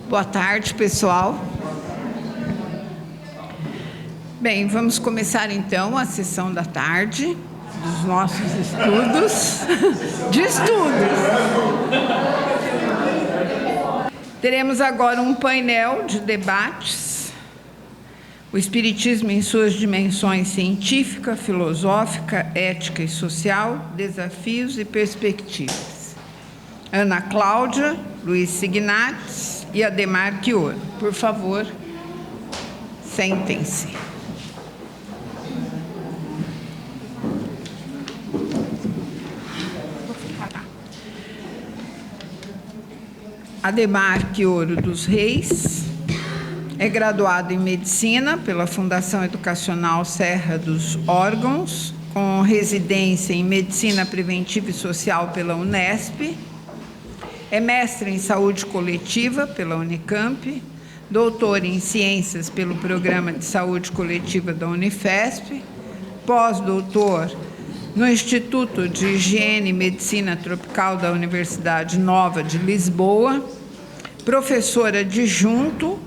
Boa tarde, pessoal. Bem, vamos começar então a sessão da tarde dos nossos estudos. De estudos. Teremos agora um painel de debates. O Espiritismo em suas dimensões científica, filosófica, ética e social, desafios e perspectivas. Ana Cláudia, Luiz Signates e Ademar Chioro. Por favor, sentem-se. Ademar Chioro dos Reis é graduado em Medicina pela Fundação Educacional Serra dos Órgãos, com residência em Medicina Preventiva e Social pela Unesp. É mestre em Saúde Coletiva pela Unicamp, doutor em Ciências pelo Programa de Saúde Coletiva da Unifesp, pós-doutor no Instituto de Higiene e Medicina Tropical da Universidade Nova de Lisboa, professor adjunto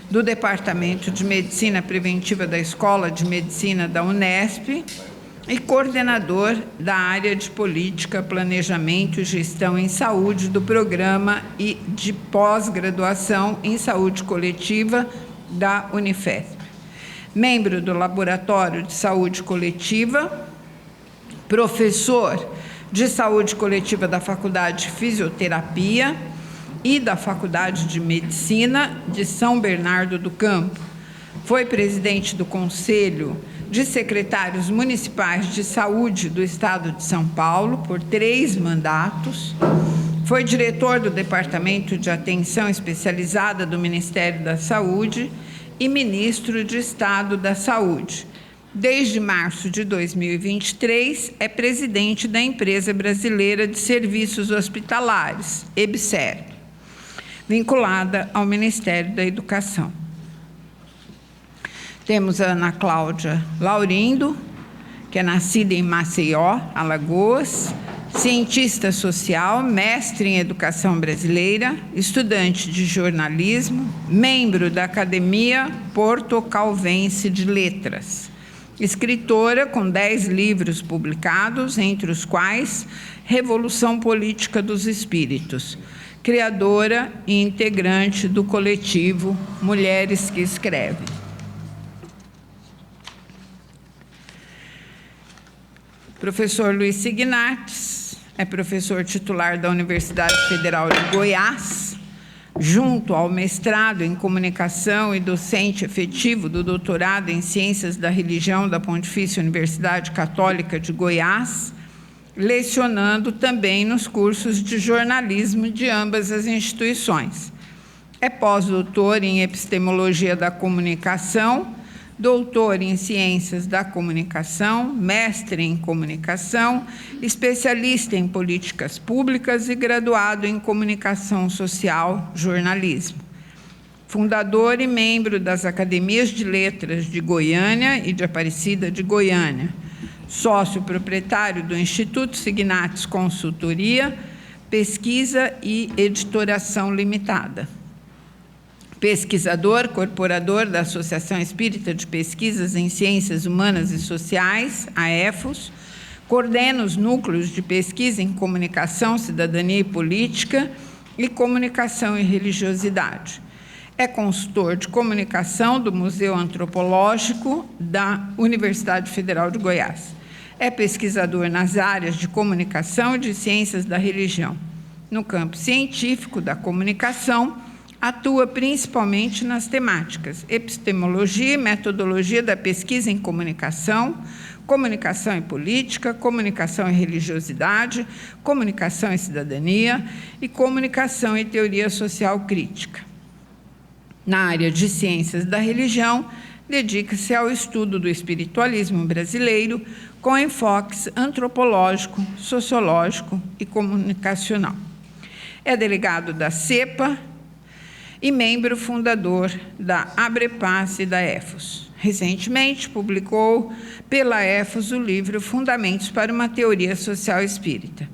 do Departamento de Medicina Preventiva da Escola de Medicina da Unesp e coordenador da área de Política, Planejamento e Gestão em Saúde do Programa e de Pós-Graduação em Saúde Coletiva da Unifesp. Membro do Laboratório de Saúde Coletiva, professor de Saúde Coletiva da Faculdade de Fisioterapia e da Faculdade de Medicina de São Bernardo do Campo. Foi presidente do Conselho de Secretários Municipais de Saúde do Estado de São Paulo por 3 mandatos. Foi diretor do Departamento de Atenção Especializada do Ministério da Saúde e ministro de Estado da Saúde. Desde março de 2023, é presidente da Empresa Brasileira de Serviços Hospitalares, EBSER, vinculada ao Ministério da Educação. Temos a Ana Cláudia Laurindo, que é nascida em Maceió, Alagoas, cientista social, mestre em Educação Brasileira, estudante de jornalismo, membro da Academia Porto-Calvense de Letras, escritora com 10 livros publicados, entre os quais Revolução Política dos Espíritos, criadora e integrante do coletivo Mulheres que Escrevem. Professor Luiz Signates é professor titular da Universidade Federal de Goiás, junto ao mestrado em Comunicação e docente efetivo do doutorado em Ciências da Religião da Pontifícia Universidade Católica de Goiás, lecionando também nos cursos de jornalismo de ambas as instituições. É pós-doutor em Epistemologia da Comunicação, doutor em Ciências da Comunicação, mestre em Comunicação, especialista em Políticas Públicas e graduado em Comunicação Social, Jornalismo. Fundador e membro das Academias de Letras de Goiânia e de Aparecida de Goiânia. Sócio proprietário do Instituto Signates Consultoria, Pesquisa e Editoração Limitada. Pesquisador, cooperador da Associação Espírita de Pesquisas em Ciências Humanas e Sociais, a EFOS, coordena os núcleos de pesquisa em Comunicação, Cidadania e Política e Comunicação e Religiosidade. É consultor de comunicação do Museu Antropológico da Universidade Federal de Goiás. É pesquisador nas áreas de comunicação e de ciências da religião. No campo científico da comunicação, atua principalmente nas temáticas epistemologia e metodologia da pesquisa em comunicação, comunicação e política, comunicação e religiosidade, comunicação e cidadania e comunicação e teoria social crítica. Na área de ciências da religião, dedica-se ao estudo do espiritualismo brasileiro com enfoques antropológico, sociológico e comunicacional. É delegado da CEPA e membro fundador da Abrepaz e da EFOS. Recentemente, publicou pela EFOS o livro Fundamentos para uma Teoria Social Espírita.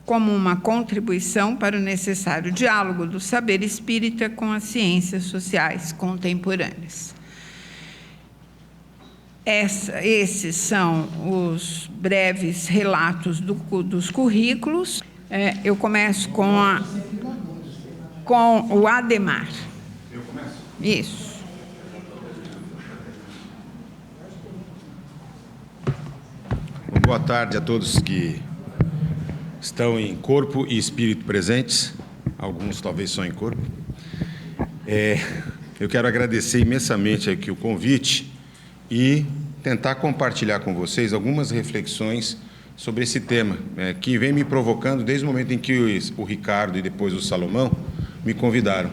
como uma contribuição para o necessário diálogo do saber espírita com as ciências sociais contemporâneas. Esses são os breves relatos dos currículos. Eu começo com o Ademar. Eu começo? Isso. Boa tarde a todos que estão em corpo e espírito presentes. Alguns talvez só em corpo. Eu quero agradecer imensamente aqui o convite e tentar compartilhar com vocês algumas reflexões sobre esse tema, que vem me provocando desde o momento em que o Ricardo e depois o Salomão me convidaram.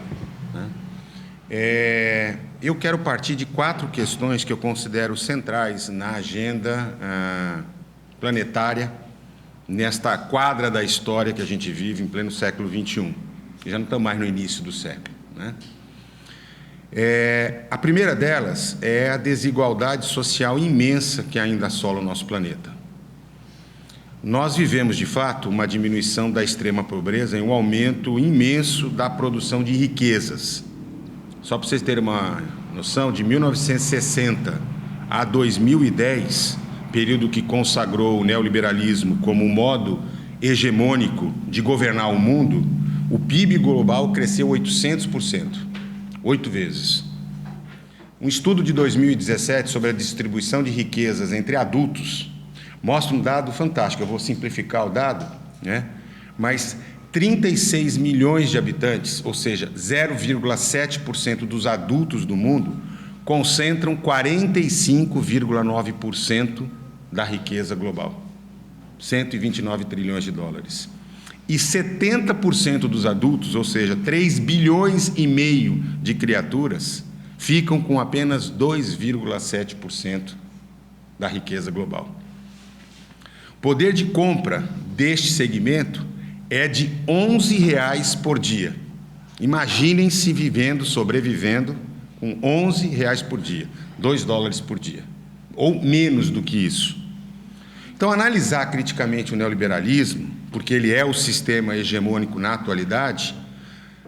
Eu quero partir de 4 questões que eu considero centrais na agenda planetária, nesta quadra da história que a gente vive em pleno século XXI. Já não estamos mais no início do século, né? A primeira delas é a desigualdade social imensa que ainda assola o nosso planeta. Nós vivemos, de fato, uma diminuição da extrema pobreza e um aumento imenso da produção de riquezas. Só para vocês terem uma noção, de 1960 a 2010, período que consagrou o neoliberalismo como um modo hegemônico de governar o mundo, o PIB global cresceu 800%, 8 vezes. Um estudo de 2017 sobre a distribuição de riquezas entre adultos mostra um dado fantástico. Eu vou simplificar o dado, né? Mas 36 milhões de habitantes, ou seja, 0,7% dos adultos do mundo, concentram 45,9% da riqueza global, 129 trilhões de dólares. E 70% dos adultos, ou seja, 3 bilhões e meio de criaturas, ficam com apenas 2,7% da riqueza global. O poder de compra deste segmento é de R$ 11 por dia. Imaginem-se sobrevivendo com R$ 11 por dia, $2 por dia, ou menos do que isso. Então, analisar criticamente o neoliberalismo, porque ele é o sistema hegemônico na atualidade,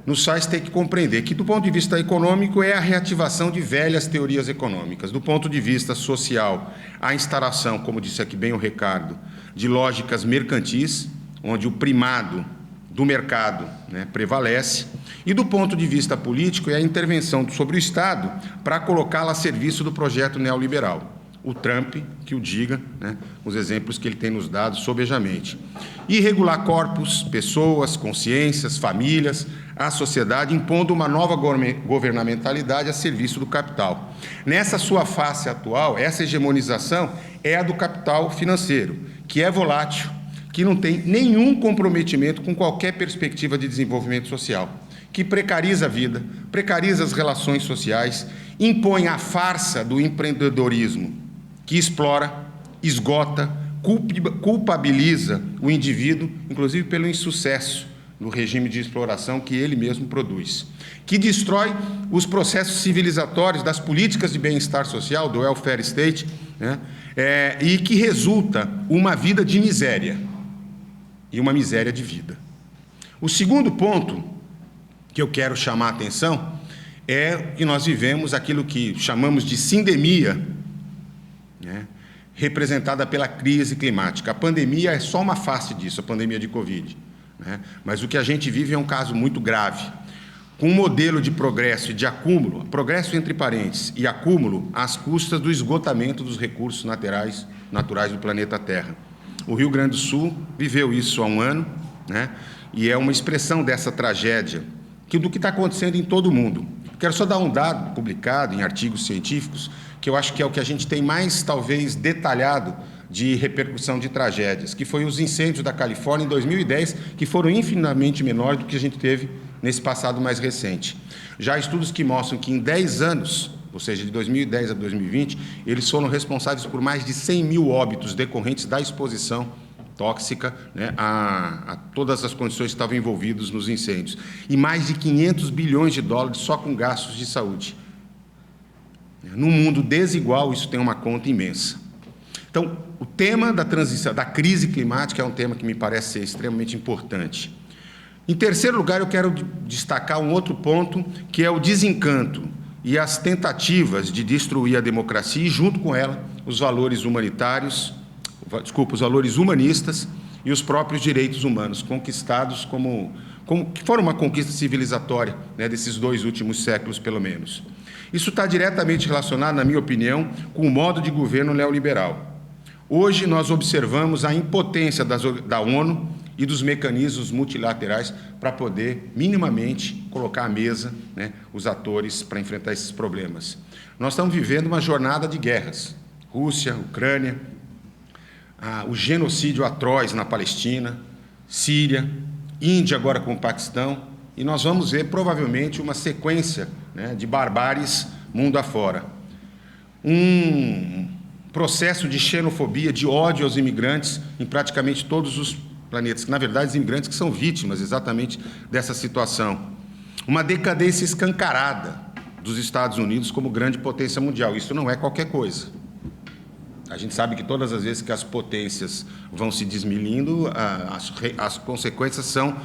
nos faz ter que compreender que, do ponto de vista econômico, é a reativação de velhas teorias econômicas. Do ponto de vista social, a instalação, como disse aqui bem o Ricardo, de lógicas mercantis, onde o primado do mercado, né, prevalece, e do ponto de vista político é a intervenção sobre o Estado para colocá-la a serviço do projeto neoliberal. O Trump, que o diga, né, os exemplos que ele tem nos dado sobejamente. E regular corpos, pessoas, consciências, famílias, a sociedade, impondo uma nova governamentalidade a serviço do capital. Nessa sua face atual, essa hegemonização é a do capital financeiro, que é volátil, que não tem nenhum comprometimento com qualquer perspectiva de desenvolvimento social, que precariza a vida, precariza as relações sociais, impõe a farsa do empreendedorismo, que explora, esgota, culpabiliza o indivíduo, inclusive pelo insucesso no regime de exploração que ele mesmo produz, que destrói os processos civilizatórios das políticas de bem-estar social, do welfare state, né, e que resulta uma vida de miséria, e uma miséria de vida. O segundo ponto que eu quero chamar a atenção é que nós vivemos aquilo que chamamos de sindemia, né, representada pela crise climática. A pandemia é só uma face disso, a pandemia de Covid, né? Mas o que a gente vive é um caso muito grave, com um modelo de progresso e de acúmulo, progresso entre parênteses, e acúmulo às custas do esgotamento dos recursos naturais do planeta Terra. O Rio Grande do Sul viveu isso há um ano, né? E é uma expressão dessa tragédia, do que está acontecendo em todo o mundo. Quero só dar um dado publicado em artigos científicos, que eu acho que é o que a gente tem mais, talvez, detalhado de repercussão de tragédias, que foi os incêndios da Califórnia em 2010, que foram infinitamente menores do que a gente teve nesse passado mais recente. Já há estudos que mostram que em 10 anos, ou seja, de 2010 a 2020, eles foram responsáveis por mais de 100 mil óbitos decorrentes da exposição tóxica, né, a todas as condições que estavam envolvidas nos incêndios. E mais de 500 bilhões de dólares só com gastos de saúde. Num mundo desigual, isso tem uma conta imensa. Então, o tema da transição, da crise climática é um tema que me parece ser extremamente importante. Em terceiro lugar, eu quero destacar um outro ponto, que é o desencanto e as tentativas de destruir a democracia e, junto com ela, os valores humanitários, os valores humanistas e os próprios direitos humanos, conquistados que foram uma conquista civilizatória, né, desses 2 últimos séculos, pelo menos. Isso está diretamente relacionado, na minha opinião, com o modo de governo neoliberal. Hoje, nós observamos a impotência da ONU e dos mecanismos multilaterais para poder, minimamente, colocar à mesa, né, os atores para enfrentar esses problemas. Nós estamos vivendo uma jornada de guerras. Rússia, Ucrânia, o genocídio atroz na Palestina, Síria, Índia agora com o Paquistão, e nós vamos ver, provavelmente, uma sequência, né, de barbáries mundo afora. Um processo de xenofobia, de ódio aos imigrantes em praticamente todos os planetas, na verdade, os imigrantes que são vítimas exatamente dessa situação. Uma decadência escancarada dos Estados Unidos como grande potência mundial. Isso não é qualquer coisa. A gente sabe que todas as vezes que as potências vão se desmilindo, as consequências são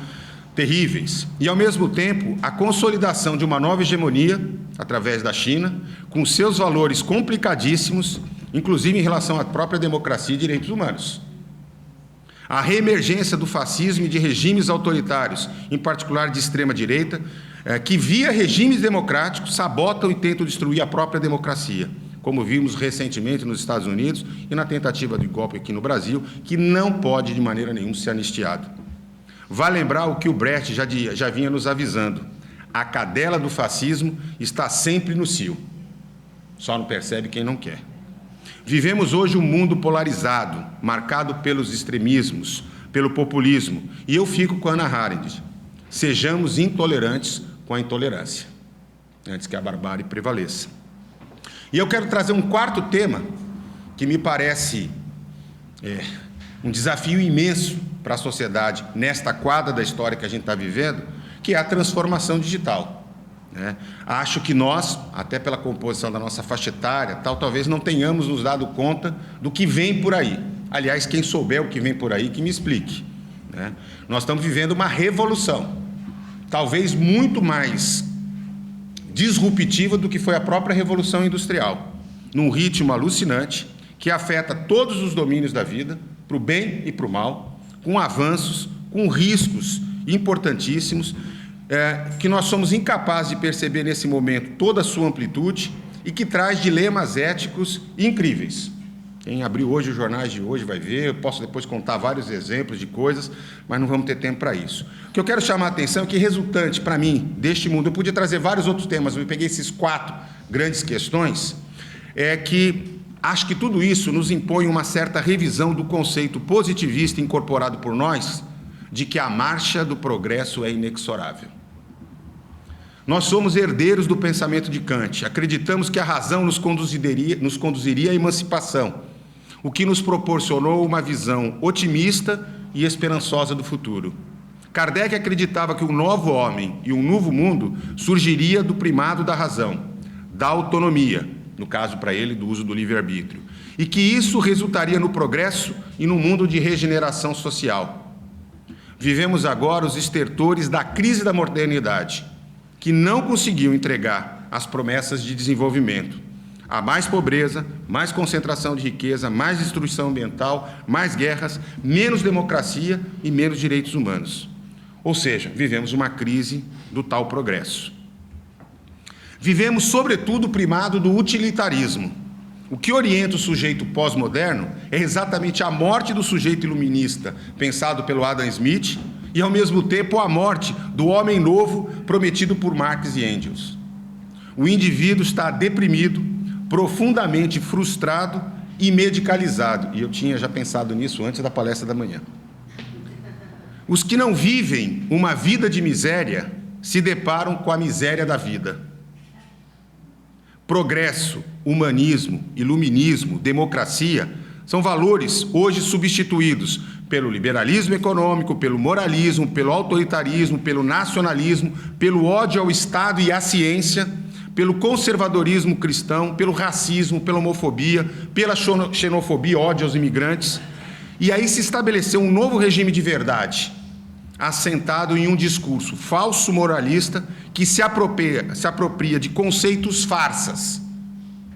terríveis. E, ao mesmo tempo, a consolidação de uma nova hegemonia, através da China, com seus valores complicadíssimos, inclusive em relação à própria democracia e direitos humanos. A reemergência do fascismo e de regimes autoritários, em particular de extrema-direita, que, via regimes democráticos, sabotam e tentam destruir a própria democracia, como vimos recentemente nos Estados Unidos e na tentativa de golpe aqui no Brasil, que não pode, de maneira nenhuma, ser anistiado. Vale lembrar o que o Brecht já vinha nos avisando: a cadela do fascismo está sempre no cio, só não percebe quem não quer. Vivemos hoje um mundo polarizado, marcado pelos extremismos, pelo populismo, e eu fico com Hannah Arendt: sejamos intolerantes com a intolerância, antes que a barbárie prevaleça. E eu quero trazer um quarto tema que me parece um desafio imenso para a sociedade nesta quadra da história que a gente está vivendo, que é a transformação digital. Acho que nós, até pela composição da nossa faixa etária, talvez não tenhamos nos dado conta do que vem por aí. Aliás, quem souber o que vem por aí, que me explique. Nós estamos vivendo uma revolução, talvez muito mais disruptiva do que foi a própria Revolução Industrial, num ritmo alucinante, que afeta todos os domínios da vida, para o bem e para o mal, com avanços, com riscos importantíssimos, que nós somos incapazes de perceber nesse momento toda a sua amplitude e que traz dilemas éticos incríveis. Quem abriu hoje os jornais de hoje vai ver, eu posso depois contar vários exemplos de coisas, mas não vamos ter tempo para isso. O que eu quero chamar a atenção é que, resultante, para mim, deste mundo, eu podia trazer vários outros temas, mas eu peguei esses 4 grandes questões, é que acho que tudo isso nos impõe uma certa revisão do conceito positivista incorporado por nós, de que a marcha do progresso é inexorável. Nós somos herdeiros do pensamento de Kant, acreditamos que a razão nos conduziria à emancipação, o que nos proporcionou uma visão otimista e esperançosa do futuro. Kardec acreditava que um novo homem e um novo mundo surgiria do primado da razão, da autonomia, no caso para ele do uso do livre-arbítrio, e que isso resultaria no progresso e no mundo de regeneração social. Vivemos agora os estertores da crise da modernidade, que não conseguiu entregar as promessas de desenvolvimento. Há mais pobreza, mais concentração de riqueza, mais destruição ambiental, mais guerras, menos democracia e menos direitos humanos. Ou seja, vivemos uma crise do tal progresso. Vivemos, sobretudo, o primado do utilitarismo. O que orienta o sujeito pós-moderno é exatamente a morte do sujeito iluminista, pensado pelo Adam Smith, e, ao mesmo tempo, a morte do homem novo prometido por Marx e Engels. O indivíduo está deprimido, profundamente frustrado e medicalizado. E eu tinha já pensado nisso antes da palestra da manhã. Os que não vivem uma vida de miséria se deparam com a miséria da vida. Progresso, humanismo, iluminismo, democracia são valores hoje substituídos pelo liberalismo econômico, pelo moralismo, pelo autoritarismo, pelo nacionalismo, pelo ódio ao Estado e à ciência, pelo conservadorismo cristão, pelo racismo, pela homofobia, pela xenofobia, ódio aos imigrantes. E aí se estabeleceu um novo regime de verdade, assentado em um discurso falso moralista que se apropria de conceitos farsas.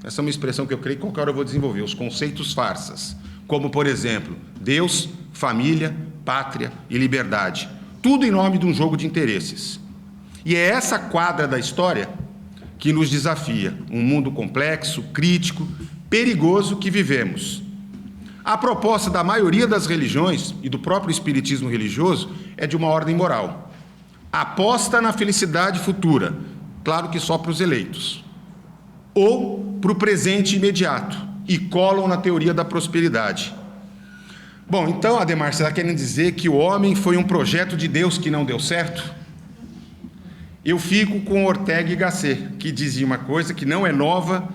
Essa é uma expressão que eu creio que qualquer hora eu vou desenvolver, os conceitos farsas. Como, por exemplo, Deus, família, pátria e liberdade. Tudo em nome de um jogo de interesses. E é essa quadra da história que nos desafia, um mundo complexo, crítico, perigoso que vivemos. A proposta da maioria das religiões e do próprio espiritismo religioso é de uma ordem moral. Aposta na felicidade futura, claro que só para os eleitos, ou para o presente imediato, e colam na teoria da prosperidade. Bom, então, Adhemar, você está querendo dizer que o homem foi um projeto de Deus que não deu certo? Eu fico com Ortega y Gasset, que dizia uma coisa que não é nova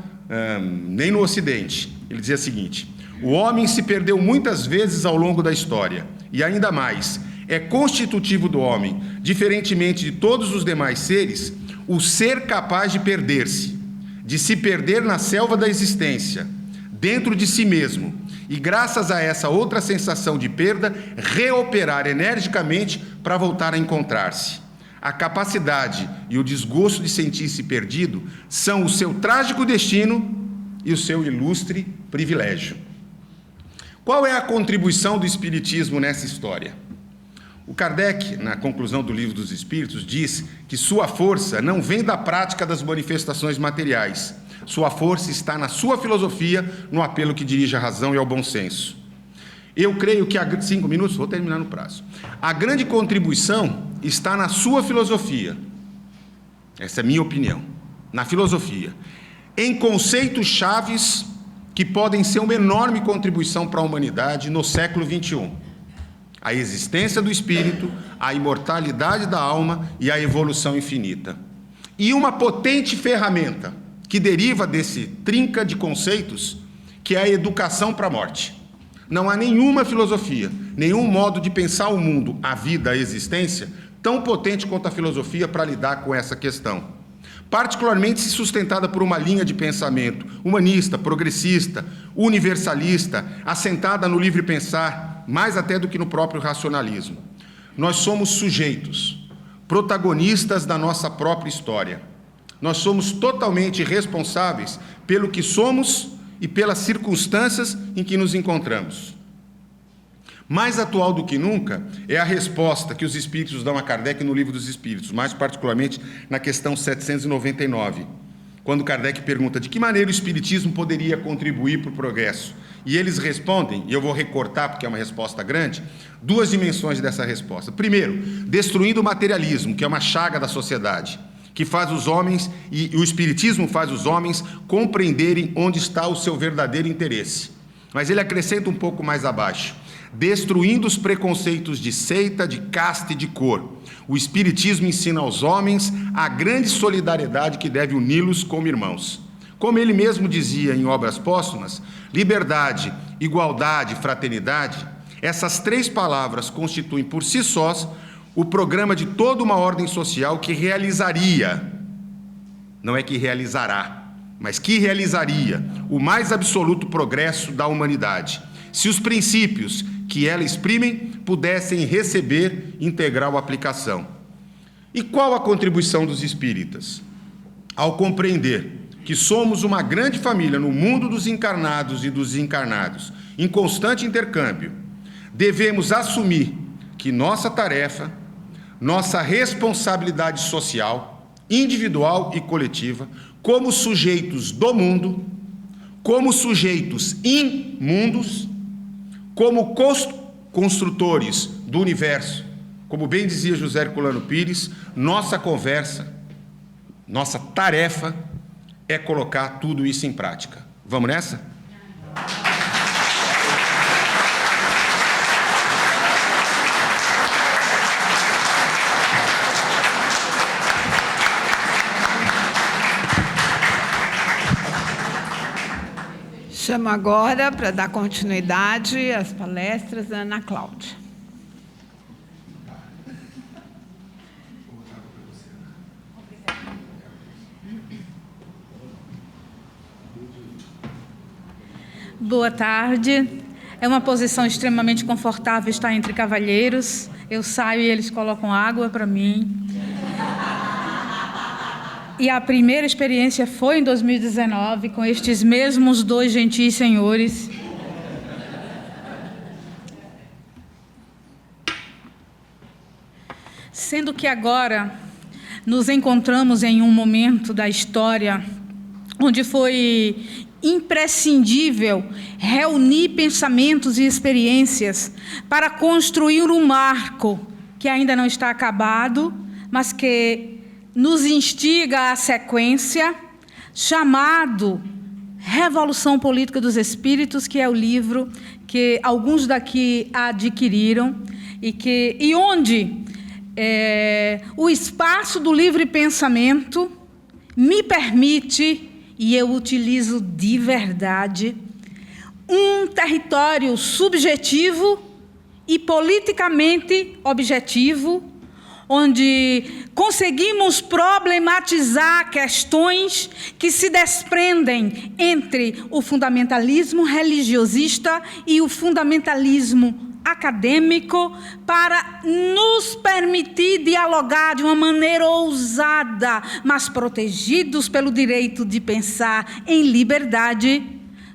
nem no Ocidente. Ele dizia o seguinte: o homem se perdeu muitas vezes ao longo da história, e ainda mais, é constitutivo do homem, diferentemente de todos os demais seres, o ser capaz de perder-se, de se perder na selva da existência, dentro de si mesmo, e graças a essa outra sensação de perda, reoperar energicamente para voltar a encontrar-se. A capacidade e o desgosto de sentir-se perdido são o seu trágico destino e o seu ilustre privilégio. Qual é a contribuição do Espiritismo nessa história? O Kardec, na conclusão do Livro dos Espíritos, diz que sua força não vem da prática das manifestações materiais. Sua força está na sua filosofia, no apelo que dirige à razão e ao bom senso. Eu creio que 5 minutos, vou terminar no prazo. A grande contribuição está na sua filosofia. Essa é a minha opinião. Na filosofia. Em conceitos chaves que podem ser uma enorme contribuição para a humanidade no século XXI. A existência do espírito, a imortalidade da alma e a evolução infinita. E uma potente ferramenta que deriva desse trinca de conceitos, que é a educação para a morte. Não há nenhuma filosofia, nenhum modo de pensar o mundo, a vida, a existência, tão potente quanto a filosofia para lidar com essa questão. Particularmente se sustentada por uma linha de pensamento humanista, progressista, universalista, assentada no livre pensar, mais até do que no próprio racionalismo. Nós somos sujeitos, protagonistas da nossa própria história. Nós somos totalmente responsáveis pelo que somos e pelas circunstâncias em que nos encontramos. Mais atual do que nunca é a resposta que os Espíritos dão a Kardec no Livro dos Espíritos, mais particularmente na questão 799, quando Kardec pergunta de que maneira o Espiritismo poderia contribuir para o progresso. E eles respondem, e eu vou recortar porque é uma resposta grande, 2 dimensões dessa resposta. Primeiro, destruindo o materialismo, que é uma chaga da sociedade, que faz os homens, e o Espiritismo faz os homens compreenderem onde está o seu verdadeiro interesse. Mas ele acrescenta um pouco mais abaixo, destruindo os preconceitos de seita, de casta e de cor. O Espiritismo ensina aos homens a grande solidariedade que deve uni-los como irmãos. Como ele mesmo dizia em Obras Póstumas, liberdade, igualdade, fraternidade, essas 3 palavras constituem por si sós o programa de toda uma ordem social que realizaria, não é que realizará, mas que realizaria o mais absoluto progresso da humanidade, se os princípios que ela exprime pudessem receber integral aplicação. E qual a contribuição dos espíritas? Ao compreender que somos uma grande família no mundo dos encarnados e dos encarnados, em constante intercâmbio, devemos assumir que nossa tarefa, nossa responsabilidade social, individual e coletiva, como sujeitos do mundo, como sujeitos imundos, como construtores do universo, como bem dizia José Herculano Pires, nossa conversa, nossa tarefa é colocar tudo isso em prática. Vamos nessa? Chamo agora, para dar continuidade às palestras, a Ana Cláudia. Boa tarde. É uma posição extremamente confortável estar entre cavalheiros. Eu saio e eles colocam água para mim. E a primeira experiência foi em 2019, com estes mesmos dois gentis senhores. Sendo que agora nos encontramos em um momento da história onde foi imprescindível reunir pensamentos e experiências para construir um marco que ainda não está acabado, mas que nos instiga à sequência, chamado Revolução Política dos Espíritos, que é o livro que alguns daqui adquiriram e onde o espaço do livre pensamento me permite, e eu utilizo de verdade, um território subjetivo e politicamente objetivo, onde conseguimos problematizar questões que se desprendem entre o fundamentalismo religiosista e o fundamentalismo acadêmico, para nos permitir dialogar de uma maneira ousada, mas protegidos pelo direito de pensar em liberdade,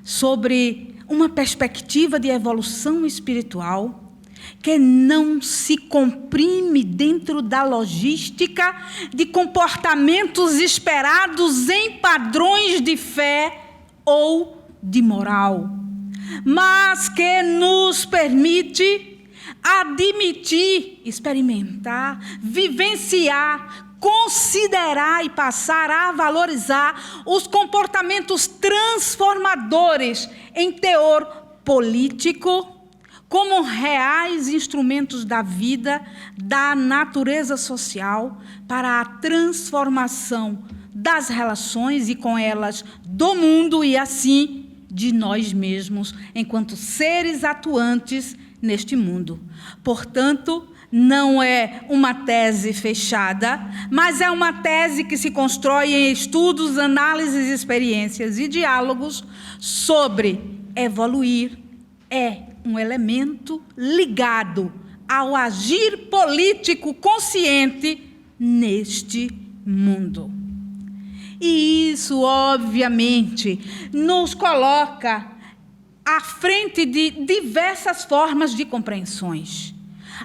sobre uma perspectiva de evolução espiritual que não se comprime dentro da logística de comportamentos esperados em padrões de fé ou de moral, mas que nos permite admitir, experimentar, vivenciar, considerar e passar a valorizar os comportamentos transformadores em teor político, como reais instrumentos da vida, da natureza social, para a transformação das relações e, com elas, do mundo e, assim, de nós mesmos, enquanto seres atuantes neste mundo. Portanto, não é uma tese fechada, mas é uma tese que se constrói em estudos, análises, experiências e diálogos sobre evoluir. É um elemento ligado ao agir político consciente neste mundo. E isso, obviamente, nos coloca à frente de diversas formas de compreensões.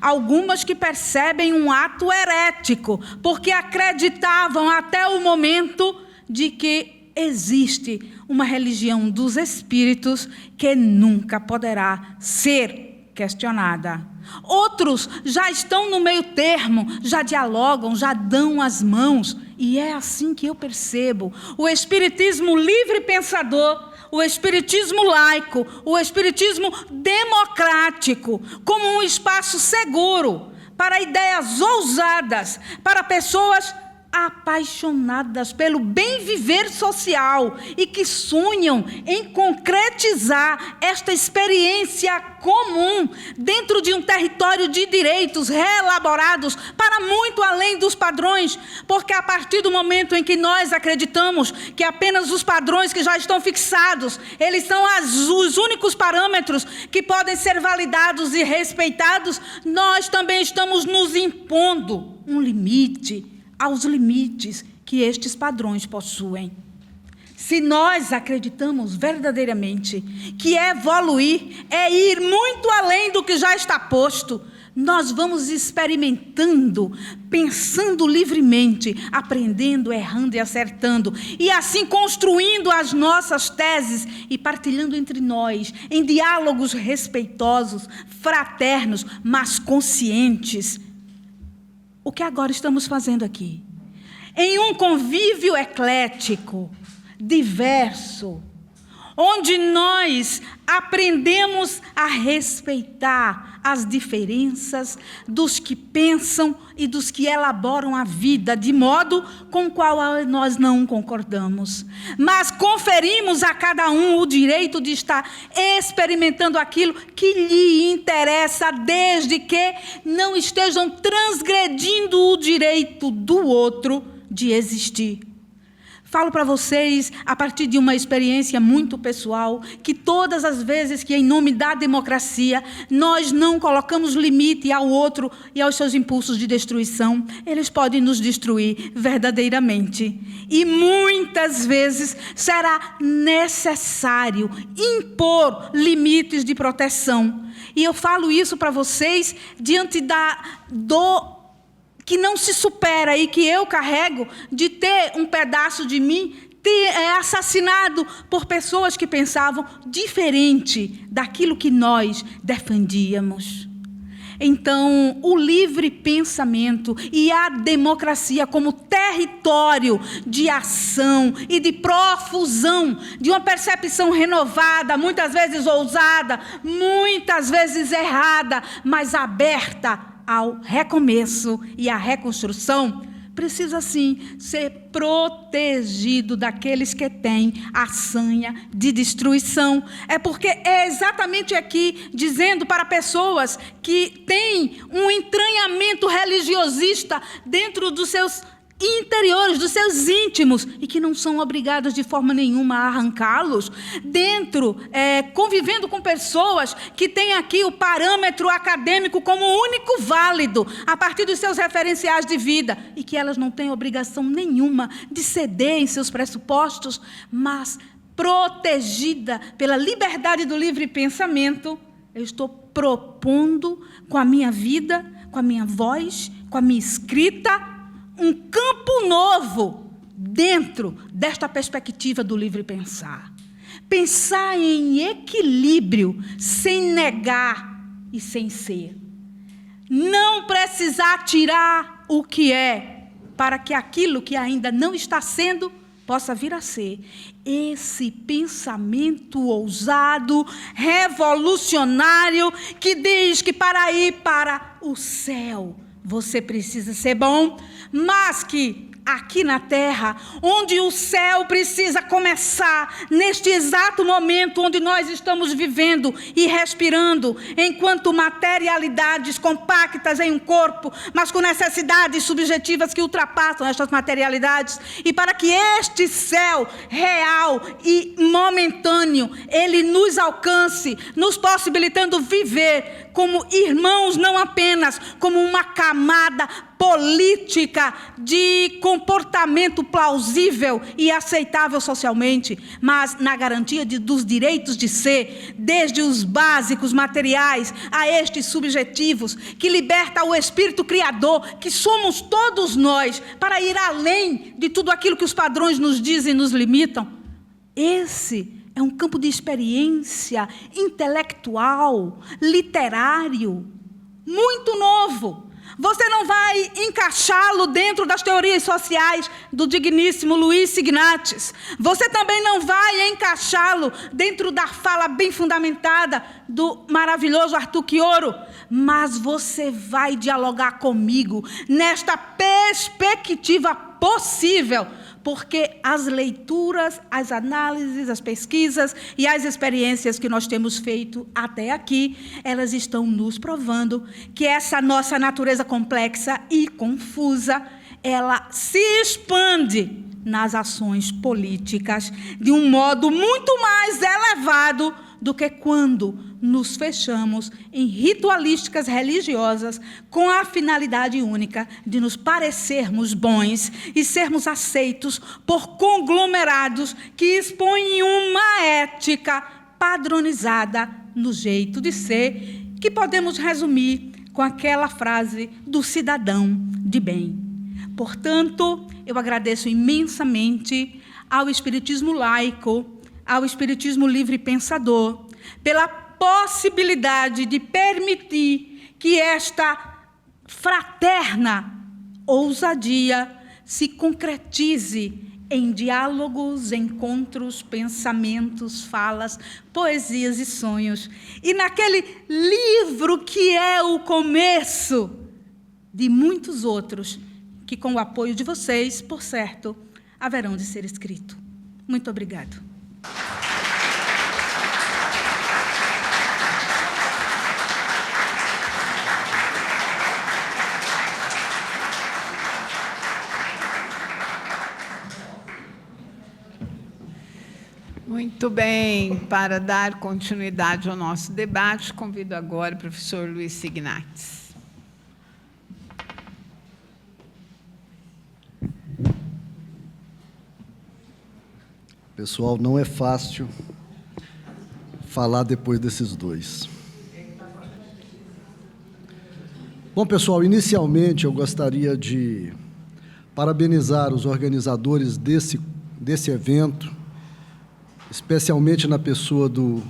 Algumas que percebem um ato herético, porque acreditavam até o momento de que existe uma religião dos espíritos que nunca poderá ser questionada. Outros já estão no meio termo, já dialogam, já dão as mãos. E é assim que eu percebo o espiritismo livre pensador, o espiritismo laico, o espiritismo democrático, como um espaço seguro para ideias ousadas, para pessoas apaixonadas pelo bem viver social e que sonham em concretizar esta experiência comum dentro de um território de direitos reelaborados para muito além dos padrões, porque a partir do momento em que nós acreditamos que apenas os padrões que já estão fixados, eles são os únicos parâmetros que podem ser validados e respeitados, nós também estamos nos impondo um limite aos limites que estes padrões possuem. Se nós acreditamos verdadeiramente que evoluir é ir muito além do que já está posto, nós vamos experimentando, pensando livremente, aprendendo, errando e acertando, e assim construindo as nossas teses e partilhando entre nós, em diálogos respeitosos, fraternos, mas conscientes. O que agora estamos fazendo aqui? Em um convívio eclético, diverso, onde nós aprendemos a respeitar as diferenças dos que pensam e dos que elaboram a vida, de modo com o qual nós não concordamos. Mas conferimos a cada um o direito de estar experimentando aquilo que lhe interessa, desde que não estejam transgredindo o direito do outro de existir. Falo para vocês, a partir de uma experiência muito pessoal, que todas as vezes que, em nome da democracia, nós não colocamos limite ao outro e aos seus impulsos de destruição, eles podem nos destruir verdadeiramente. E muitas vezes será necessário impor limites de proteção. E eu falo isso para vocês diante da dor que não se supera e que eu carrego de ter um pedaço de mim assassinado por pessoas que pensavam diferente daquilo que nós defendíamos. Então, o livre pensamento e a democracia como território de ação e de profusão, de uma percepção renovada, muitas vezes ousada, muitas vezes errada, mas aberta ao recomeço e à reconstrução, precisa, sim, ser protegido daqueles que têm a sanha de destruição. É porque é exatamente aqui, dizendo para pessoas que têm um entranhamento religiosista dentro dos seus interiores, dos seus íntimos, e que não são obrigados de forma nenhuma a arrancá-los, convivendo com pessoas que têm aqui o parâmetro acadêmico como único válido, a partir dos seus referenciais de vida, e que elas não têm obrigação nenhuma de ceder em seus pressupostos, mas protegida pela liberdade do livre pensamento, eu estou propondo com a minha vida, com a minha voz, com a minha escrita, um campo novo dentro desta perspectiva do livre pensar. Pensar em equilíbrio, sem negar e sem ser. Não precisar tirar o que é, para que aquilo que ainda não está sendo possa vir a ser. Esse pensamento ousado, revolucionário, que diz que para ir para o céu, você precisa ser bom, mas que aqui na terra, onde o céu precisa começar, neste exato momento onde nós estamos vivendo e respirando, enquanto materialidades compactas em um corpo, mas com necessidades subjetivas que ultrapassam estas materialidades, e para que este céu real e momentâneo, ele nos alcance, nos possibilitando viver como irmãos, não apenas como uma camada política de comportamento plausível e aceitável socialmente, mas na garantia dos direitos de ser, desde os básicos materiais a estes subjetivos, que liberta o espírito criador, que somos todos nós, para ir além de tudo aquilo que os padrões nos dizem e nos limitam. Esse é um campo de experiência intelectual, literário, muito novo. Você não vai encaixá-lo dentro das teorias sociais do digníssimo Luiz Signatis. Você também não vai encaixá-lo dentro da fala bem fundamentada do maravilhoso Arthur Quioro. Mas você vai dialogar comigo nesta perspectiva possível, porque as leituras, as análises, as pesquisas e as experiências que nós temos feito até aqui, elas estão nos provando que essa nossa natureza complexa e confusa, ela se expande nas ações políticas de um modo muito mais elevado do que quando nos fechamos em ritualísticas religiosas com a finalidade única de nos parecermos bons e sermos aceitos por conglomerados que expõem uma ética padronizada no jeito de ser, que podemos resumir com aquela frase do cidadão de bem. Portanto, eu agradeço imensamente ao espiritismo laico, ao espiritismo livre pensador, pela possibilidade de permitir que esta fraterna ousadia se concretize em diálogos, encontros, pensamentos, falas, poesias e sonhos. E naquele livro que é o começo de muitos outros, que com o apoio de vocês, por certo, haverão de ser escritos. Muito obrigado. Muito bem, para dar continuidade ao nosso debate, convido agora o professor Luiz Signates. Pessoal, não é fácil falar depois desses dois. Bom, pessoal, inicialmente eu gostaria de parabenizar os organizadores desse evento, especialmente na pessoa do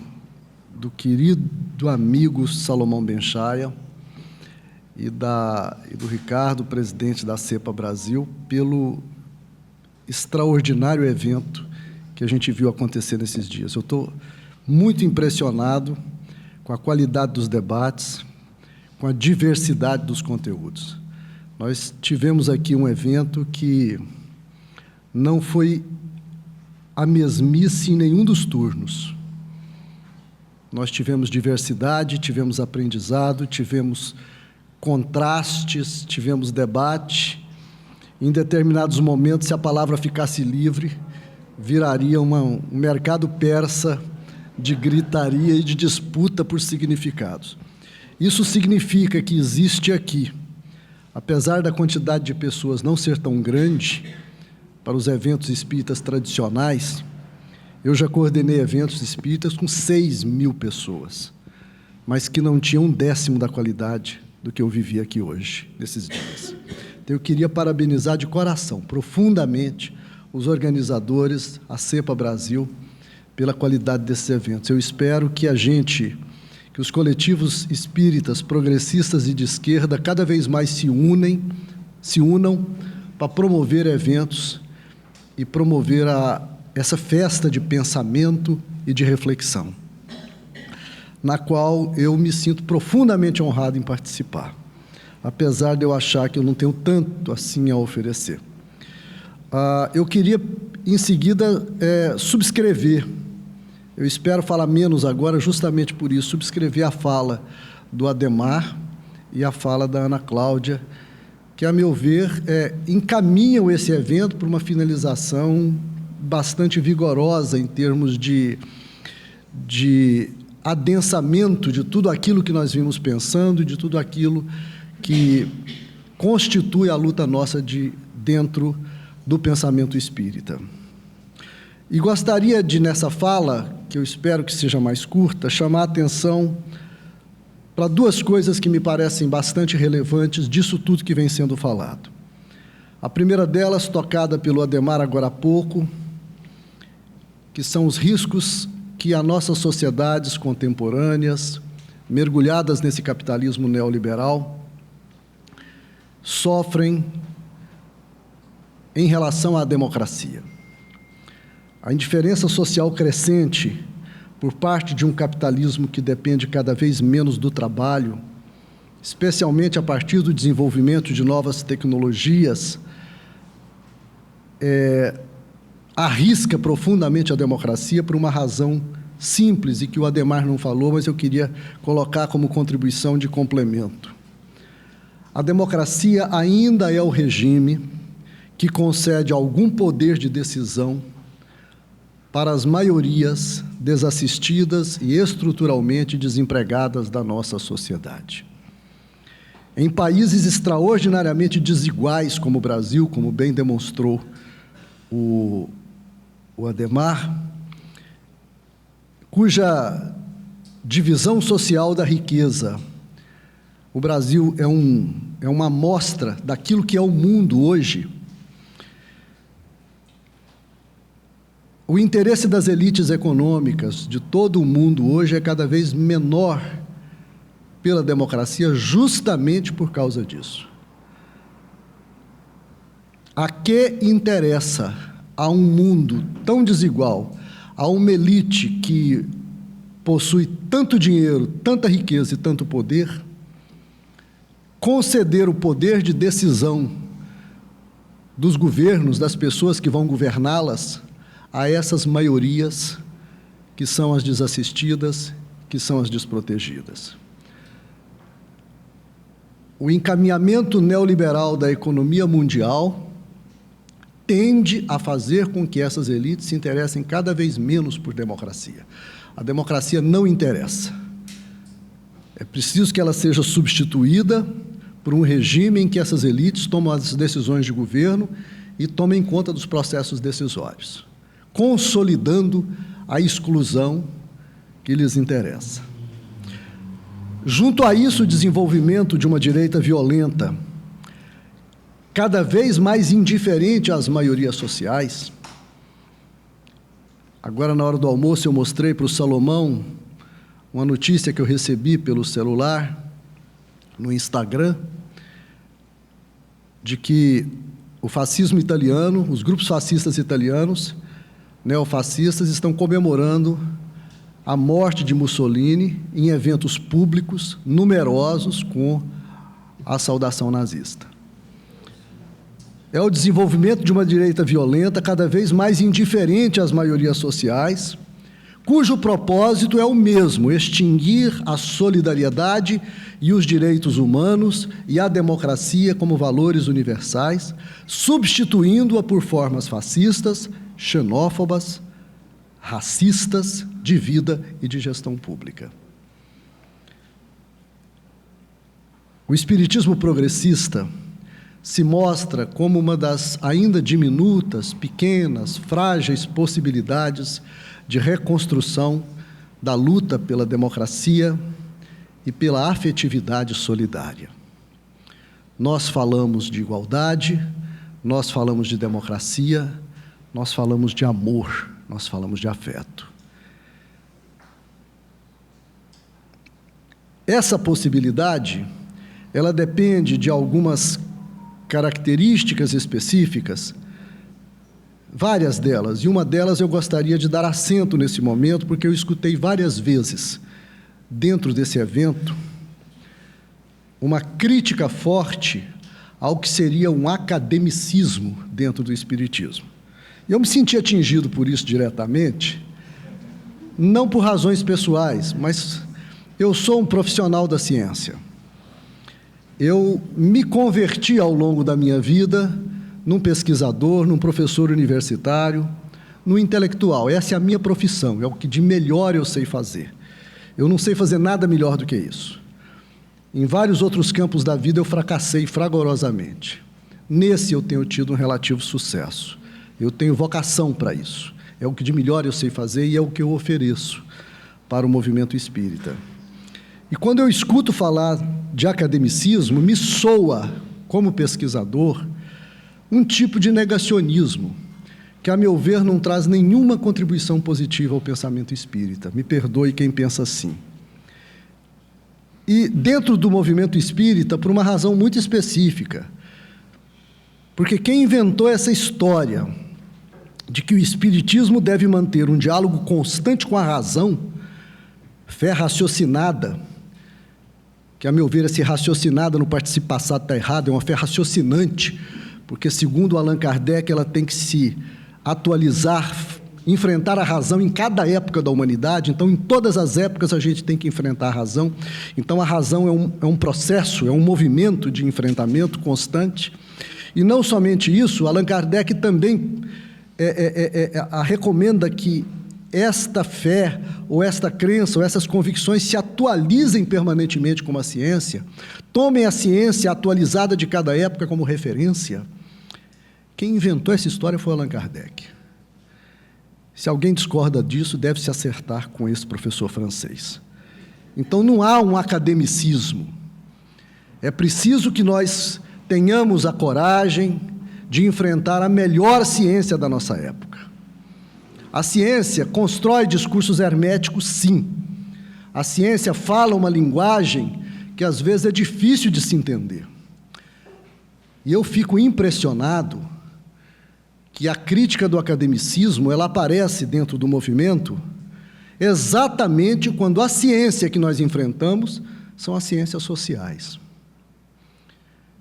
querido amigo Salomão Benchaia e do Ricardo, presidente da CEPA Brasil, pelo extraordinário evento que a gente viu acontecer nesses dias. Eu estou muito impressionado com a qualidade dos debates, com a diversidade dos conteúdos. Nós tivemos aqui um evento que não foi a mesmice em nenhum dos turnos. Nós tivemos diversidade, tivemos aprendizado, tivemos contrastes, tivemos debate. Em determinados momentos, se a palavra ficasse livre, viraria um mercado persa de gritaria e de disputa por significados. Isso significa que existe aqui, apesar da quantidade de pessoas não ser tão grande para os eventos espíritas tradicionais, eu já coordenei eventos espíritas com 6.000 pessoas, mas que não tinham 1/10 da qualidade do que eu vivi aqui hoje, nesses dias. Então, eu queria parabenizar de coração, profundamente, os organizadores, a CEPA Brasil, pela qualidade desses eventos. Eu espero que os coletivos espíritas, progressistas e de esquerda, cada vez mais se unam para promover eventos e promover essa festa de pensamento e de reflexão, na qual eu me sinto profundamente honrado em participar, apesar de eu achar que eu não tenho tanto assim a oferecer. Eu queria, em seguida, subscrever, eu espero falar menos agora, justamente por isso, subscrever a fala do Adhemar e a fala da Ana Cláudia, que, a meu ver, encaminham esse evento para uma finalização bastante vigorosa em termos de adensamento de tudo aquilo que nós vimos pensando e de tudo aquilo que constitui a luta nossa dentro do pensamento espírita. E gostaria de, nessa fala, que eu espero que seja mais curta, chamar a atenção para duas coisas que me parecem bastante relevantes disso tudo que vem sendo falado. A primeira delas, tocada pelo Adhemar agora há pouco, que são os riscos que as nossas sociedades contemporâneas, mergulhadas nesse capitalismo neoliberal, sofrem em relação à democracia. A indiferença social crescente por parte de um capitalismo que depende cada vez menos do trabalho, especialmente a partir do desenvolvimento de novas tecnologias, arrisca profundamente a democracia por uma razão simples e que o Adhemar não falou, mas eu queria colocar como contribuição de complemento. A democracia ainda é o regime que concede algum poder de decisão para as maiorias desassistidas e estruturalmente desempregadas da nossa sociedade. Em países extraordinariamente desiguais como o Brasil, como bem demonstrou o Adhemar, cuja divisão social da riqueza, o Brasil é uma amostra daquilo que é o mundo hoje. O interesse das elites econômicas de todo o mundo hoje é cada vez menor pela democracia, justamente por causa disso. A que interessa a um mundo tão desigual, a uma elite que possui tanto dinheiro, tanta riqueza e tanto poder, conceder o poder de decisão dos governos, das pessoas que vão governá-las, a essas maiorias que são as desassistidas, que são as desprotegidas. O encaminhamento neoliberal da economia mundial tende a fazer com que essas elites se interessem cada vez menos por democracia. A democracia não interessa. É preciso que ela seja substituída por um regime em que essas elites tomam as decisões de governo e tomem conta dos processos decisórios, consolidando a exclusão que lhes interessa. Junto a isso, o desenvolvimento de uma direita violenta, cada vez mais indiferente às maiorias sociais. Agora, na hora do almoço, eu mostrei para o Salomão uma notícia que eu recebi pelo celular, no Instagram, de que o fascismo italiano, os grupos fascistas italianos, neofascistas, estão comemorando a morte de Mussolini em eventos públicos numerosos com a saudação nazista. É o desenvolvimento de uma direita violenta cada vez mais indiferente às maiorias sociais, cujo propósito é o mesmo: extinguir a solidariedade e os direitos humanos e a democracia como valores universais, substituindo-a por formas fascistas, xenófobas, racistas, de vida e de gestão pública. O espiritismo progressista se mostra como uma das ainda diminutas, pequenas, frágeis possibilidades de reconstrução da luta pela democracia e pela afetividade solidária. Nós falamos de igualdade, nós falamos de democracia, nós falamos de amor, nós falamos de afeto. Essa possibilidade, ela depende de algumas características específicas, várias delas, e uma delas eu gostaria de dar acento nesse momento, porque eu escutei várias vezes, dentro desse evento, uma crítica forte ao que seria um academicismo dentro do espiritismo. E eu me senti atingido por isso diretamente, não por razões pessoais, mas eu sou um profissional da ciência. Eu me converti ao longo da minha vida num pesquisador, num professor universitário, num intelectual. Essa é a minha profissão, é o que de melhor eu sei fazer. Eu não sei fazer nada melhor do que isso. Em vários outros campos da vida eu fracassei fragorosamente. Nesse eu tenho tido um relativo sucesso. Eu tenho vocação para isso. É o que de melhor eu sei fazer e é o que eu ofereço para o movimento espírita. E quando eu escuto falar de academicismo, me soa, como pesquisador, um tipo de negacionismo, que, a meu ver, não traz nenhuma contribuição positiva ao pensamento espírita. Me perdoe quem pensa assim. E dentro do movimento espírita, por uma razão muito específica, porque quem inventou essa história de que o espiritismo deve manter um diálogo constante com a razão, fé raciocinada, que, a meu ver, esse raciocinada no participo passado está errado, é uma fé raciocinante, porque, segundo Allan Kardec, ela tem que se atualizar, enfrentar a razão em cada época da humanidade. Então, em todas as épocas, a gente tem que enfrentar a razão. Então, a razão é um processo, é um movimento de enfrentamento constante. E não somente isso, Allan Kardec também recomenda que esta fé, ou esta crença, ou essas convicções se atualizem permanentemente como a ciência, tomem a ciência atualizada de cada época como referência. Quem inventou essa história foi Allan Kardec. Se alguém discorda disso, deve se acertar com esse professor francês. Então, não há um academicismo. É preciso que nós tenhamos a coragem de enfrentar a melhor ciência da nossa época. A ciência constrói discursos herméticos, sim. A ciência fala uma linguagem que, às vezes, é difícil de se entender. E eu fico impressionado que a crítica do academicismo, ela aparece dentro do movimento exatamente quando a ciência que nós enfrentamos são as ciências sociais.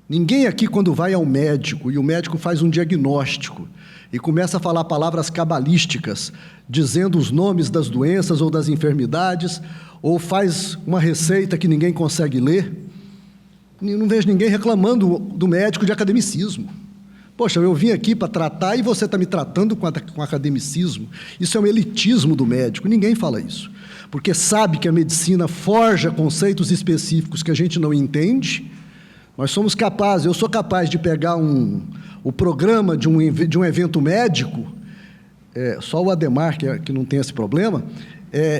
Ninguém aqui, quando vai ao médico, e o médico faz um diagnóstico, e começa a falar palavras cabalísticas, dizendo os nomes das doenças ou das enfermidades, ou faz uma receita que ninguém consegue ler, não vejo ninguém reclamando do médico de academicismo. Poxa, eu vim aqui para tratar e você está me tratando com academicismo. Isso é um elitismo do médico. Ninguém fala isso. Porque sabe que a medicina forja conceitos específicos que a gente não entende. Nós somos capazes, eu sou capaz de pegar o programa de um evento médico, só o Ademar que não tem esse problema,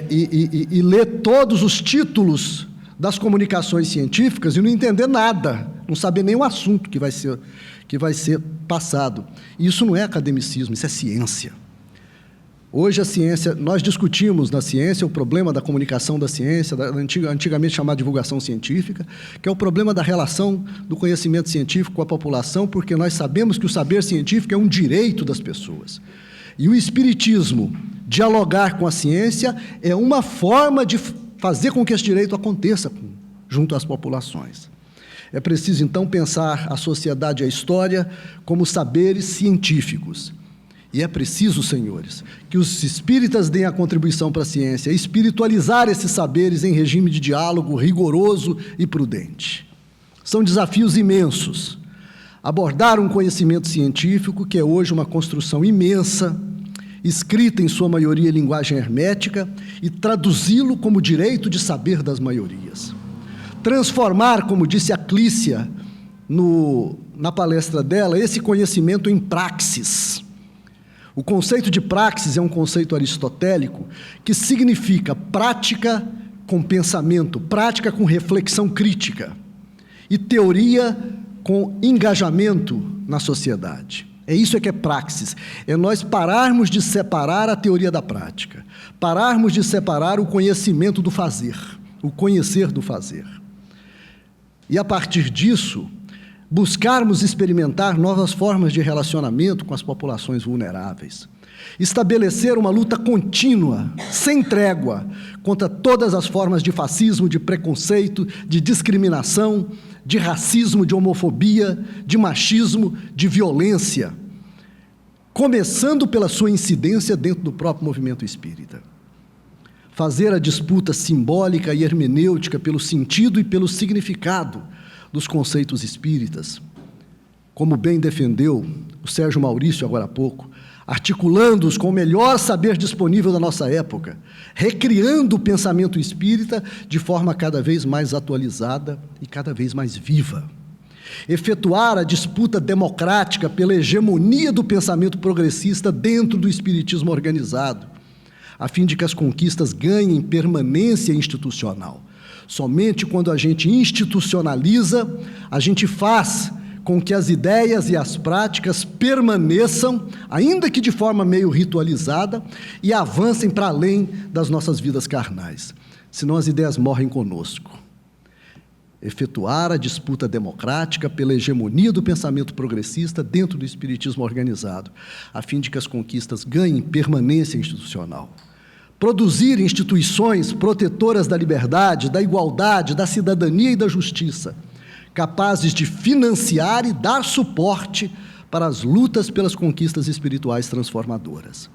e ler todos os títulos das comunicações científicas e não entender nada, não saber nem o assunto que vai ser passado. E isso não é academicismo, isso é ciência. Hoje a ciência, nós discutimos na ciência o problema da comunicação da ciência, antigamente chamada divulgação científica, que é o problema da relação do conhecimento científico com a população, porque nós sabemos que o saber científico é um direito das pessoas. E o espiritismo, dialogar com a ciência, é uma forma de fazer com que esse direito aconteça junto às populações. É preciso, então, pensar a sociedade e a história como saberes científicos. E é preciso, senhores, que os espíritas deem a contribuição para a ciência, espiritualizar esses saberes em regime de diálogo rigoroso e prudente. São desafios imensos. Abordar um conhecimento científico, que é hoje uma construção imensa, escrita em sua maioria em linguagem hermética, e traduzi-lo como direito de saber das maiorias. Transformar, como disse a Clícia na palestra dela, esse conhecimento em praxis. O conceito de praxis é um conceito aristotélico que significa prática com pensamento, prática com reflexão crítica e teoria com engajamento na sociedade. É isso que é praxis. É nós pararmos de separar a teoria da prática, pararmos de separar o conhecimento do fazer, o conhecer do fazer. E, a partir disso, buscarmos experimentar novas formas de relacionamento com as populações vulneráveis. Estabelecer uma luta contínua, sem trégua, contra todas as formas de fascismo, de preconceito, de discriminação, de racismo, de homofobia, de machismo, de violência, começando pela sua incidência dentro do próprio movimento espírita. Fazer a disputa simbólica e hermenêutica pelo sentido e pelo significado dos conceitos espíritas, como bem defendeu o Sérgio Maurício agora há pouco, articulando-os com o melhor saber disponível da nossa época, recriando o pensamento espírita de forma cada vez mais atualizada e cada vez mais viva. Efetuar a disputa democrática pela hegemonia do pensamento progressista dentro do espiritismo organizado, a fim de que as conquistas ganhem permanência institucional. Somente quando a gente institucionaliza, a gente faz com que as ideias e as práticas permaneçam, ainda que de forma meio ritualizada, e avancem para além das nossas vidas carnais. Senão as ideias morrem conosco. Efetuar a disputa democrática pela hegemonia do pensamento progressista dentro do espiritismo organizado, a fim de que as conquistas ganhem permanência institucional. Produzir instituições protetoras da liberdade, da igualdade, da cidadania e da justiça, capazes de financiar e dar suporte para as lutas pelas conquistas espirituais transformadoras.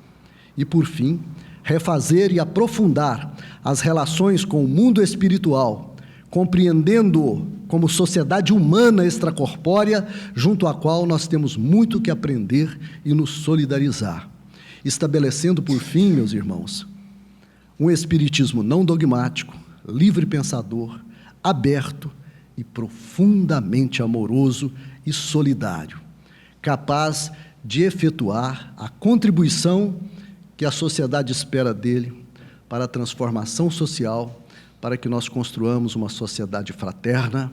E, por fim, refazer e aprofundar as relações com o mundo espiritual, compreendendo-o como sociedade humana extracorpórea, junto à qual nós temos muito que aprender e nos solidarizar. Estabelecendo, por fim, meus irmãos, um espiritismo não dogmático, livre pensador, aberto e profundamente amoroso e solidário, capaz de efetuar a contribuição que a sociedade espera dele para a transformação social, para que nós construamos uma sociedade fraterna,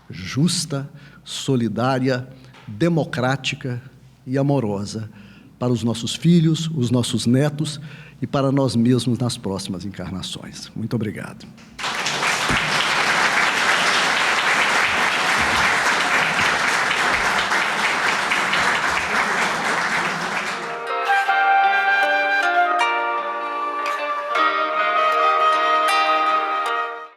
justa, solidária, democrática e amorosa para os nossos filhos, os nossos netos e para nós mesmos nas próximas encarnações. Muito obrigado.